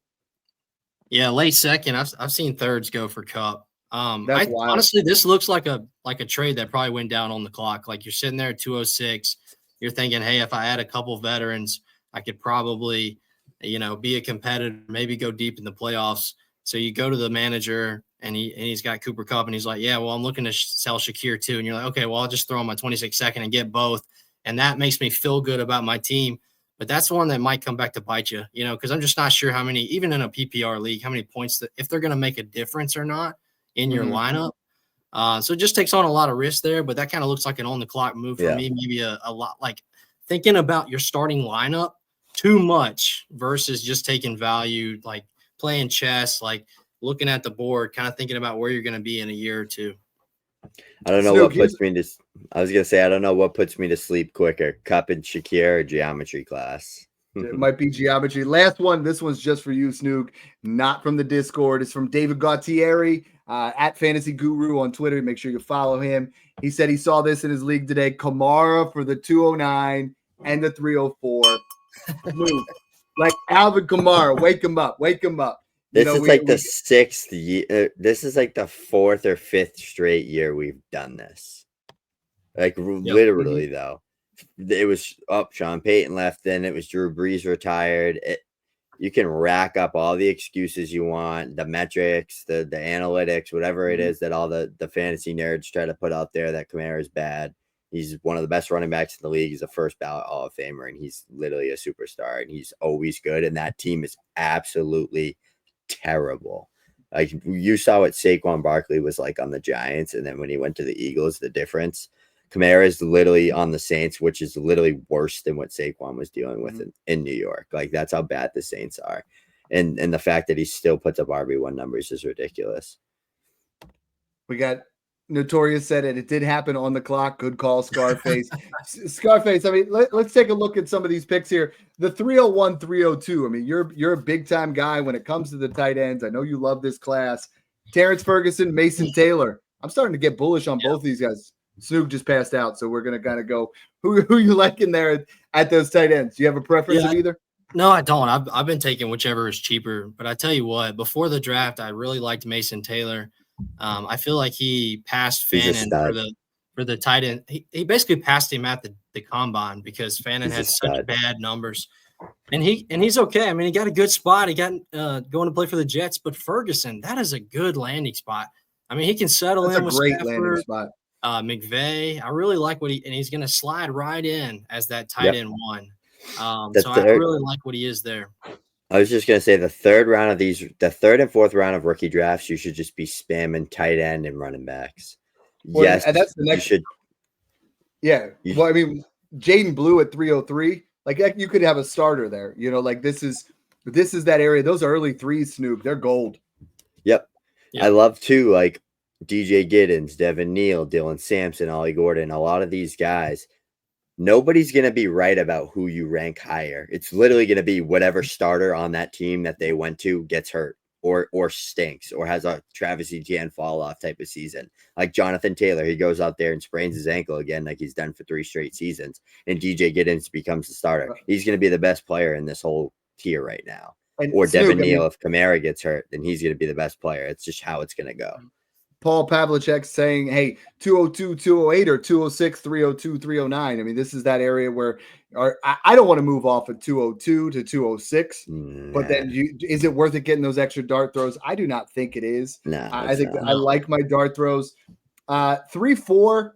Yeah, late second. I've seen thirds go for Cup. That's wild. Honestly, this looks like a trade that probably went down on the clock. Like you're sitting there at 206. You're thinking, hey, if I add a couple veterans, I could probably, be a competitor, maybe go deep in the playoffs. So you go to the manager and he's got Cooper Kupp and he's like, yeah, well, I'm looking to sell Shakir too. And you're like, okay, well, I'll just throw on my 26 second and get both. And that makes me feel good about my team. But that's one that might come back to bite you, because I'm just not sure how many, even in a PPR league, how many points if they're going to make a difference or not in your lineup. So it just takes on a lot of risk there, but that kind of looks like an on the clock move for me. Maybe a lot like thinking about your starting lineup too much versus just taking value, like playing chess, like looking at the board, kind of thinking about where you're going to be in a year or two. I don't know what puts me to. I was gonna say I don't know what puts me to sleep quicker, Kupp and Shakir or geometry class. It might be geometry. Last one. This one's just for you, Snoog. Not from the Discord. It's from David Gautieri at Fantasy Guru on Twitter. Make sure you follow him. He said he saw this in his league today. Kamara for the 209 and the 304. Snoog, like Alvin Kamara, wake him up. Wake him up. This is like the sixth year. This is like the fourth or fifth straight year we've done this. Like literally, though, it was up. Sean Payton left. Then it was Drew Brees retired. You can rack up all the excuses you want, the metrics, the analytics, whatever it is that all the fantasy nerds try to put out there that Kamara is bad. He's one of the best running backs in the league. He's a first ballot Hall of Famer, and he's literally a superstar, and he's always good. And that team is absolutely terrible. Like you saw what Saquon Barkley was like on the Giants, and then when he went to the Eagles, the difference. Kamara is literally on the Saints, which is literally worse than what Saquon was dealing with in New York. Like that's how bad the Saints are, and the fact that he still puts up RB1 numbers is ridiculous. We got Notorious said it. It did happen on the clock. Good call, Scarface. Scarface. I mean, let's take a look at some of these picks here. The 301, 302. I mean, you're a big time guy when it comes to the tight ends. I know you love this class. Terrence Ferguson, Mason Taylor. I'm starting to get bullish on both these guys. Snoog just passed out, so we're gonna kind of go who you like in there at those tight ends. Do you have a preference of either? No, I don't. I've been taking whichever is cheaper. But I tell you what, before the draft, I really liked Mason Taylor. I feel like he passed Fannin for the tight end. He basically passed him at the combine because Fannin had such bad numbers. And he's okay. I mean, he got a good spot. He got going to play for the Jets. But Ferguson, that is a good landing spot. I mean, he can settle in with great landing spot. McVay. I really like what and he's going to slide right in as that tight end one. So I really like what he is there. I was just going to say the third and fourth round of rookie drafts, you should just be spamming tight end and running backs. Well, yes, and that's the next. Well, I mean, Jaden Blue at 303. Like you could have a starter there. Like this is that area. Those early threes, Snoop, they're gold. Yep. I love too, like DJ Giddens, Devin Neal, Dylan Sampson, Ollie Gordon, a lot of these guys. Nobody's going to be right about who you rank higher. It's literally going to be whatever starter on that team that they went to gets hurt or stinks or has a Travis Etienne fall off type of season. Like Jonathan Taylor, he goes out there and sprains his ankle again, like he's done for 3 straight seasons. And DJ Giddens becomes the starter. He's going to be the best player in this whole tier right now. And Or Snoop, Devin Neal, if Kamara gets hurt, then he's going to be the best player. It's just how it's going to go. Paul Pavlicek saying, hey, 202, 208 or 206, 302, 309. I mean, this is that area where I don't want to move off of 202 to 206, but then is it worth it getting those extra dart throws? I do not think it is. No, I think I like my dart throws. 3-4,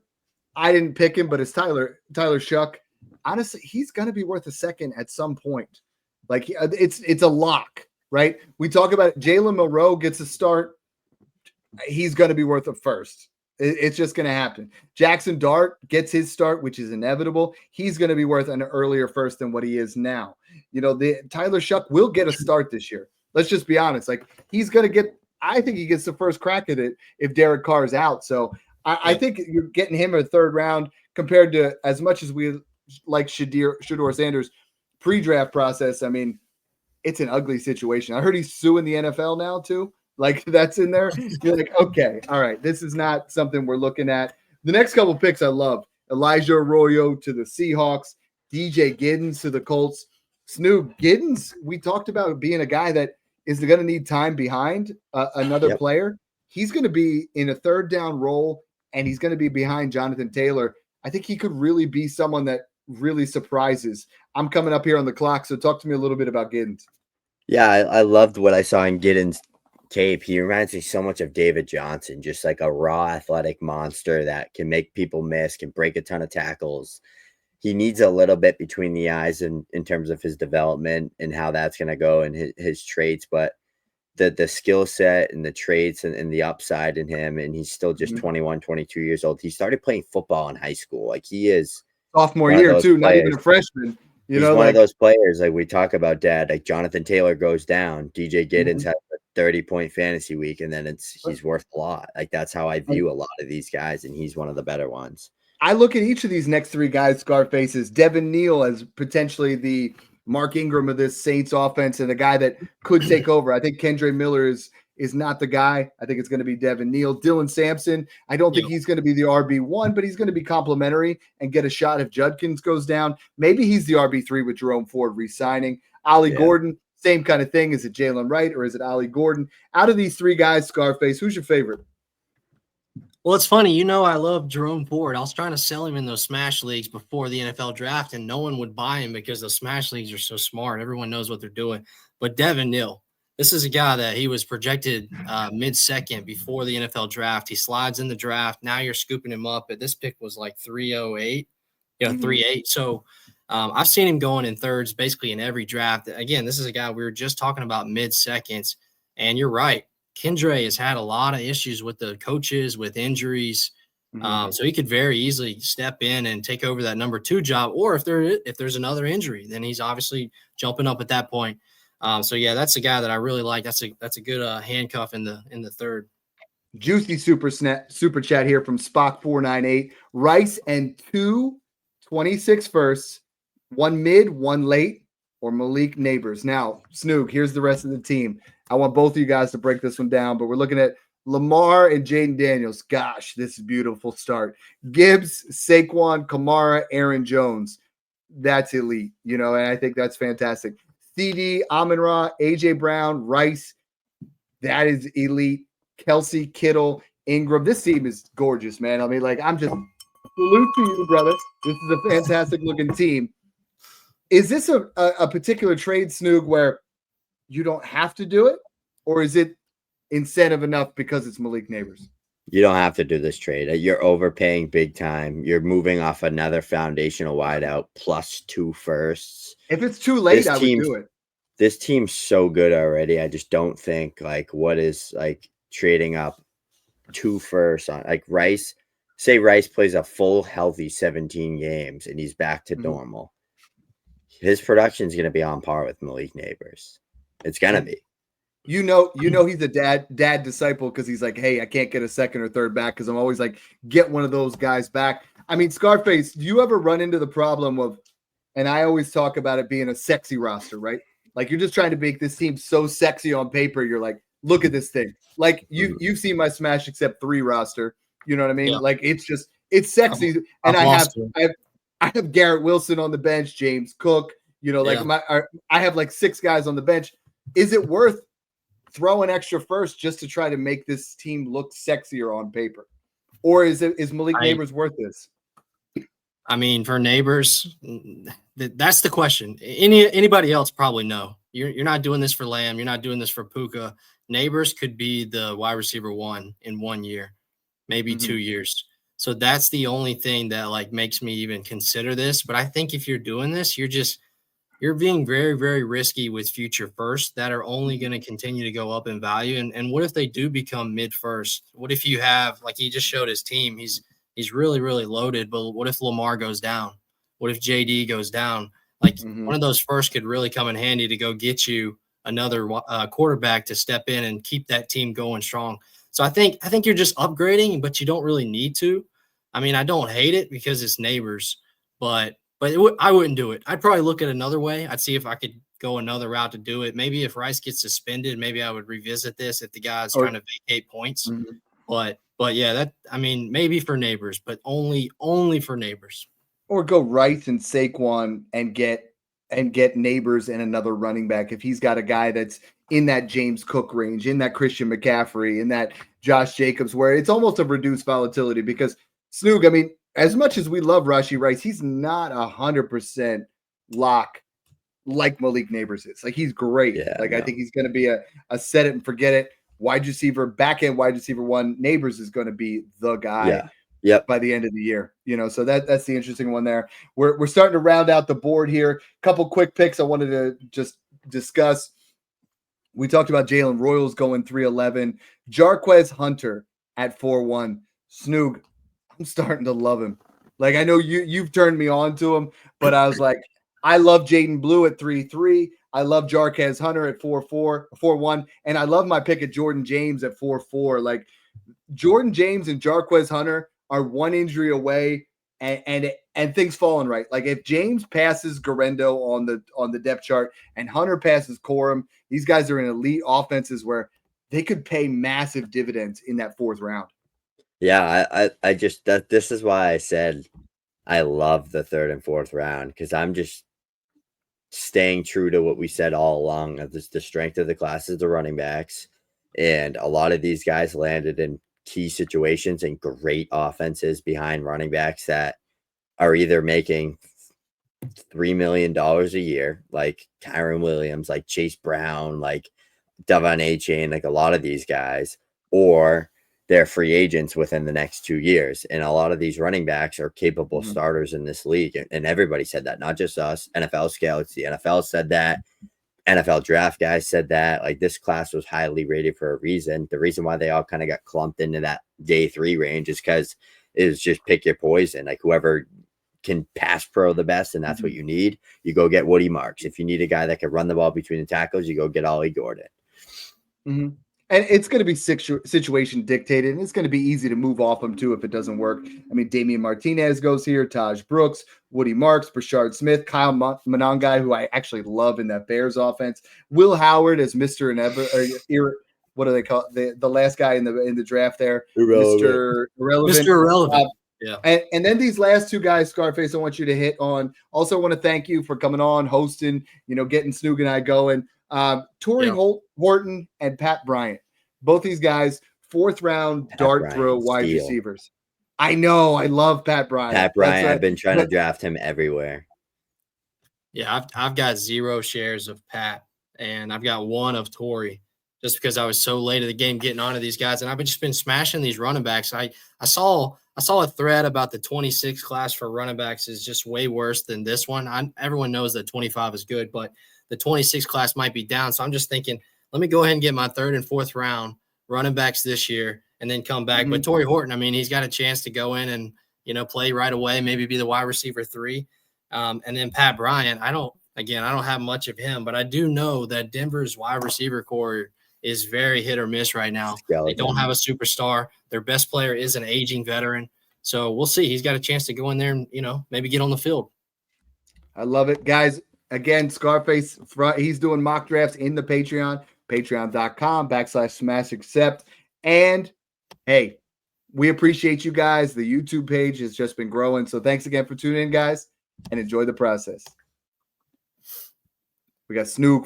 I didn't pick him, but it's Tyler Shuck. Honestly, he's going to be worth a second at some point. Like it's a lock, right? We talk about it. Jalen Monroe gets a start. He's going to be worth a first. It's just going to happen. Jackson Dart gets his start, which is inevitable. He's going to be worth an earlier first than what he is now. You know, Tyler Shuck will get a start this year. Let's just be honest. Like he's going to get, I think he gets the first crack at it if Derek Carr is out. So I think you're getting him in the third round compared to as much as we like Shedeur Sanders pre-draft process. I mean, it's an ugly situation. I heard he's suing the NFL now too. Like that's in there. You're like, okay, all right. This is not something we're looking at. The next couple picks I love. Elijah Arroyo to the Seahawks, DJ Giddens to the Colts. Snoop Giddens, we talked about being a guy that is going to need time behind another player. He's going to be in a third down role, and he's going to be behind Jonathan Taylor. I think he could really be someone that really surprises. I'm coming up here on the clock, so talk to me a little bit about Giddens. Yeah, I loved what I saw in Giddens' tape. He reminds me so much of David Johnson, just like a raw athletic monster that can make people miss, can break a ton of tackles. He needs a little bit between the eyes in terms of his development and how that's going to go and his traits, but the skill set and the traits and the upside in him, and he's still just 21, 22 years old. He started playing football in high school. Like he is sophomore year too, not even a freshman. He's one of those players, like we talk about, Dad, like Jonathan Taylor goes down, DJ Giddens has a 30-point fantasy week, and then he's worth a lot. Like that's how I view a lot of these guys, and he's one of the better ones. I look at each of these next three guys, Scarface, as Devin Neal as potentially the Mark Ingram of this Saints offense and a guy that could take over. I think Kendre Miller is not the guy. I think it's going to be Devin Neal. Dylan Sampson, I don't think he's going to be the RB1, but he's going to be complimentary and get a shot if Judkins goes down. Maybe he's the RB3 with Jerome Ford re-signing. Ollie Gordon, same kind of thing. Is it Jalen Wright or is it Ollie Gordon? Out of these three guys, Scarface, who's your favorite? Well, it's funny. You know, I love Jerome Ford. I was trying to sell him in those smash leagues before the NFL draft, and no one would buy him because the smash leagues are so smart. Everyone knows what they're doing. But Devin Neal, this is a guy that he was projected mid-second before the NFL draft. He slides in the draft. Now you're scooping him up. But this pick was like 308, 3.8. So I've seen him going in thirds basically in every draft. Again, this is a guy we were just talking about mid-seconds. And you're right. Kendre has had a lot of issues with the coaches, with injuries. So he could very easily step in and take over that number 2 job. Or if there's another injury, then he's obviously jumping up at that point. So yeah, that's a guy that I really like. That's a good handcuff in the third. Juicy super chat here from Spock498. Rice and 2 26 firsts, 1 mid, 1 late, or Malik Neighbors. Now, Snoog, here's the rest of the team. I want both of you guys to break this one down, but we're looking at Lamar and Jaden Daniels. Gosh, this is a beautiful start. Gibbs, Saquon, Kamara, Aaron Jones. That's elite, and I think that's fantastic. CD, Amon-Ra, AJ Brown, Rice. That is elite. Kelsey, Kittle, Ingram. This team is gorgeous, man. I mean, like, I'm just salute to you, brother. This is a fantastic looking team. Is this a particular trade, Snoog, where you don't have to do it, or is it incentive enough because it's Malik Neighbors? You don't have to do this trade. You're overpaying big time. You're moving off another foundational wideout plus 2 firsts. If it's too late, I would do it. This team's so good already. I just don't think what is trading up 2 firsts on Rice. Say Rice plays a full healthy 17 games and he's back to normal. His production is going to be on par with Malik Neighbors. It's going to be. He's a dad disciple because he's like, hey, I can't get a second or third back because I'm always like, get one of those guys back. I mean, Scarface, do you ever run into the problem of, and I always talk about it being a sexy roster, right? Like you're just trying to make this team so sexy on paper. You're like, look at this thing. Like you've seen my Smash Except 3 roster. You know what I mean? Yeah. Like it's sexy. And I have Garrett Wilson on the bench, James Cook, I have like 6 guys on the bench. is it worth throwing extra first just to try to make this team look sexier on paper? Or is Malik Neighbors worth this? I mean, for Neighbors, that's the question. Anybody else probably no. You're not doing this for Lamb. You're not doing this for Puka. Neighbors could be the wide receiver 1 in 1 year, maybe 2 years. So that's the only thing that like makes me even consider this. But I think if you're doing this, you're being very, very risky with future firsts that are only going to continue to go up in value. And what if they do become mid first? What if you have, like he just showed his team, he's really, really loaded, but what if Lamar goes down? What if JD goes down? Like one of those firsts could really come in handy to go get you another quarterback to step in and keep that team going strong. So I think you're just upgrading, but you don't really need to. I mean, I don't hate it because it's Neighbors, but I wouldn't do it. I'd probably look at another way. I'd see if I could go another route to do it. Maybe if Rice gets suspended, maybe I would revisit this if the guy's trying to vacate points. But yeah, that I mean, maybe for Neighbors, but only for Neighbors. Or go Rice and Saquon and get Neighbors and another running back if he's got a guy that's in that James Cook range, in that Christian McCaffrey, in that Josh Jacobs, where it's almost a reduced volatility because Snoog, I mean, as much as we love Rashee Rice, he's not 100% lock like Malik Neighbors is. Like he's great. Yeah, I think he's going to be a set it and forget it wide receiver, back end wide receiver 1. Neighbors is going to be the guy by the end of the year. So that's the interesting one there. We're starting to round out the board here. Couple quick picks I wanted to just discuss. We talked about Jalen Royals going 311, Jarquez Hunter at 4-1. Snoog, I'm starting to love him. Like I know you've turned me on to him, but I was like, I love Jaden Blue at 3-3. I love Jarquez Hunter at 4-1, and I love my pick at Jordan James at 4-4. Like Jordan James and Jarquez Hunter are one injury away, and things falling right. Like if James passes Garendo on the depth chart and Hunter passes Corum, these guys are in elite offenses where they could pay massive dividends in that 4th round. Yeah, I just this is why I said I love the 3rd and 4th round because I'm just staying true to what we said all along of the strength of the class is the running backs, and a lot of these guys landed in key situations and great offenses behind running backs that are either making $3 million a year, like Kyron Williams, like Chase Brown, like Devon A-Chain, like a lot of these guys, or they're free agents within the next 2 years. And a lot of these running backs are capable starters in this league. And everybody said that, not just us. NFL scouts, the NFL said that. NFL draft guys said that. Like this class was highly rated for a reason. The reason why they all kind of got clumped into that day 3 range is because it was just pick your poison. Like whoever can pass pro the best, and that's what you need. You go get Woody Marks. If you need a guy that can run the ball between the tackles, you go get Ollie Gordon. And it's going to be situation dictated, and it's going to be easy to move off them too if it doesn't work. I mean, Damian Martinez goes here, Taj Brooks, Woody Marks, Brashard Smith, Kyle Monangai, who I actually love in that Bears offense, Will Howard as Mr. What do they call it? The last guy in the draft there, Mr. Irrelevant. Mr. Irrelevant. Yeah. And then these last 2 guys, Scarface, I want you to hit on. Also want to thank you for coming on, hosting, getting Snoog and I going. Torrey Horton and Pat Bryant. Both these guys, 4th round dart throw wide receivers. I know. I love Pat Bryant. I've been trying to draft him everywhere. Yeah, I've got 0 shares of Pat, and I've got 1 of Torrey just because I was so late to the game getting onto these guys, and I've just been smashing these running backs. I saw a thread about the 26 class for running backs is just way worse than this one. Everyone knows that 25 is good, but the 26 class might be down. So I'm just thinking, let me go ahead and get my 3rd and 4th round running backs this year and then come back. But Torrey Horton, I mean, he's got a chance to go in and, play right away, maybe be the wide receiver 3. And then Pat Bryant, I don't have much of him, but I do know that Denver's wide receiver core is very hit or miss right now. They don't have a superstar. Their best player is an aging veteran. So we'll see. He's got a chance to go in there and, maybe get on the field. I love it. Guys, again, Scarface, he's doing mock drafts in the Patreon, patreon.com/smash accept. And hey, we appreciate you guys. The YouTube page has just been growing. So thanks again for tuning in, guys, and enjoy the process. We got Snoog.